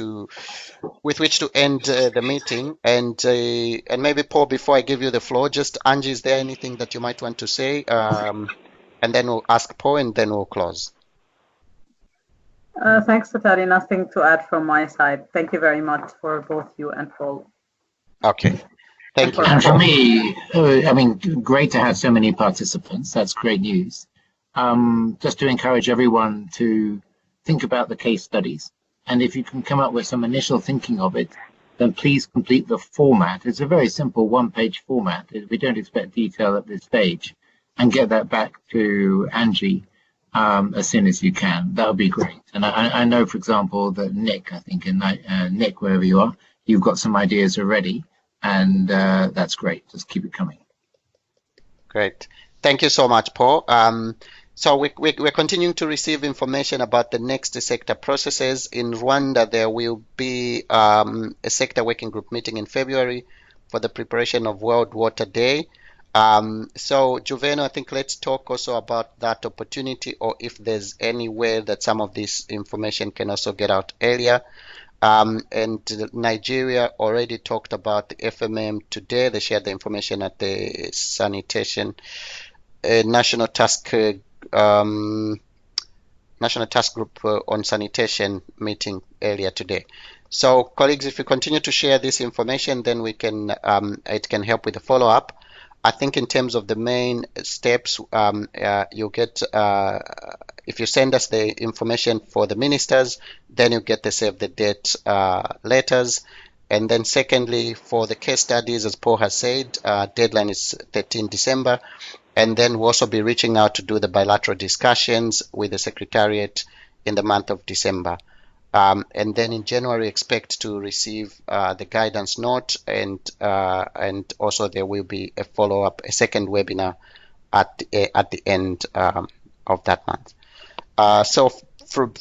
with which to end the meeting, and maybe Paul, before I give you the floor, just Angie, is there anything that you might want to say, and then we'll ask Paul, and then we'll close. Thanks, Satari. Nothing to add from my side. Thank you very much for both you and Paul. Okay. Thank you. And for me, I mean, great to have so many participants. That's great news. Just to encourage everyone to think about the case studies. And if you can come up with some initial thinking of it, then please complete the format. It's a very simple one-page format. We don't expect detail at this stage. And get that back to Angie as soon as you can. That would be great. And I know, for example, that Nick, I think, Nick, wherever you are, you've got some ideas already. And that's great. Just keep it coming. Great. Thank you so much, Paul. So we're continuing to receive information about the next sector processes. In Rwanda, there will be a sector working group meeting in February for the preparation of World Water Day. So Juveno, I think let's talk also about that opportunity, or if there's any way that some of this information can also get out earlier. And Nigeria already talked about the FMM today. They shared the information at the Sanitation National Task Group on Sanitation meeting earlier today. So, colleagues, if you continue to share this information, then we can it can help with the follow-up. I think in terms of the main steps, you get if you send us the information for the ministers, then you get the save the date letters. And then secondly, for the case studies, as Paul has said, deadline is 13 December. And then we'll also be reaching out to do the bilateral discussions with the Secretariat in the month of December. And then in January, expect to receive the guidance note, and also there will be a follow-up, a second webinar at the end of that month. So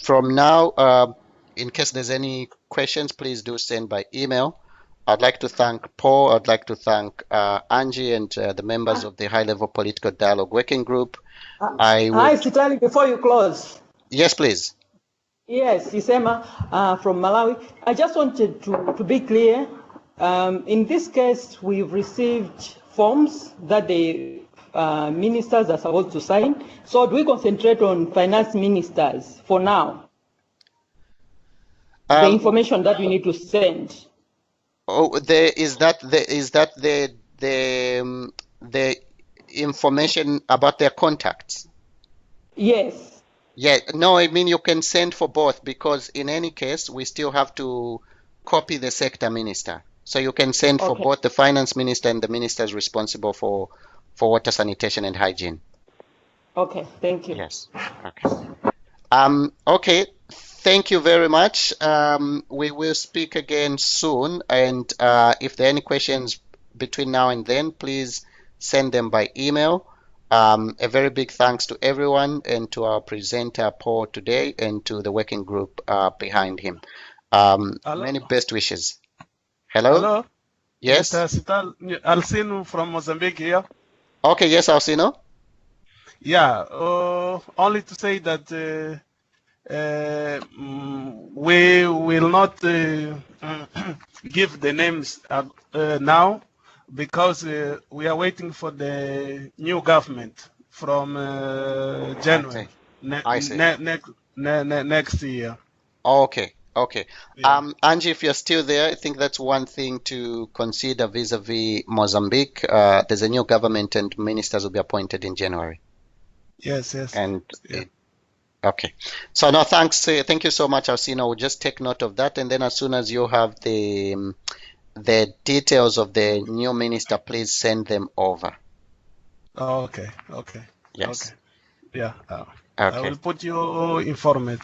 from now, in case there's any questions, please do send by email. I'd like to thank Paul. I'd like to thank Angie and the members of the High-Level Political Dialogue Working Group. Hi, Sitali, before you close. Yes, please. Yes, Isema from Malawi. I just wanted to be clear. In this case, we've received forms that the ministers are supposed to sign. So do we concentrate on finance ministers for now? The information that we need to send. Oh, is that the information about their contacts? Yes. Yeah, no, I mean you can send for both, because in any case we still have to copy the sector minister. So you can send for both the finance minister and the ministers responsible for water, sanitation, and hygiene. Okay, thank you. Yes. Okay. Okay. Thank you very much. We will speak again soon, and if there are any questions between now and then, please send them by email. A very big thanks to everyone, and to our presenter Paul today, and to the working group behind him. Many best wishes. Hello? Hello? Yes? Alcino from Mozambique here. Okay, yes, Alcino? Yeah, only to say that we will not give the names now, because we are waiting for the new government from January next year. Okay, okay. Yeah. Angie, if you're still there, I think that's one thing to consider vis-a-vis Mozambique. There's a new government, and ministers will be appointed in January. Yes, yes. And yeah. Okay. So no, thanks. Thank you so much, Alcino. We'll just take note of that, and then as soon as you have the details of the new minister, please send them over. Oh, okay, okay. Yes. Okay. Yeah. Okay. I will put you informed.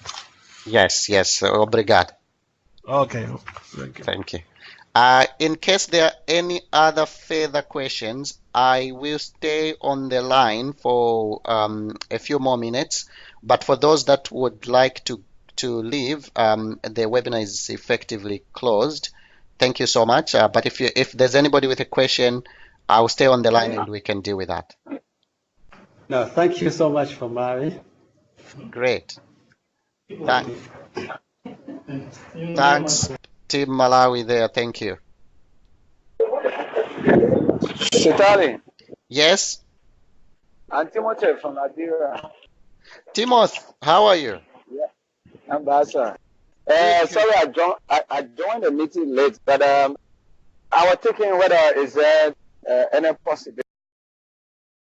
Yes, yes. Obrigado. Okay. Thank you. Thank you. In case there are any other further questions, I will stay on the line for a few more minutes. But for those that would like to leave, the webinar is effectively closed. Thank you so much. But if there's anybody with a question, I'll stay on the line and we can deal with that. No, thank you so much for Mari. Great. Thanks, Team Malawi there. Thank you. Sitali. Yes? I'm Timothy from Nigeria. Timothy, how are you? Yeah, I'm Basa. Sorry, I joined the meeting late, but I was thinking whether is there any possibility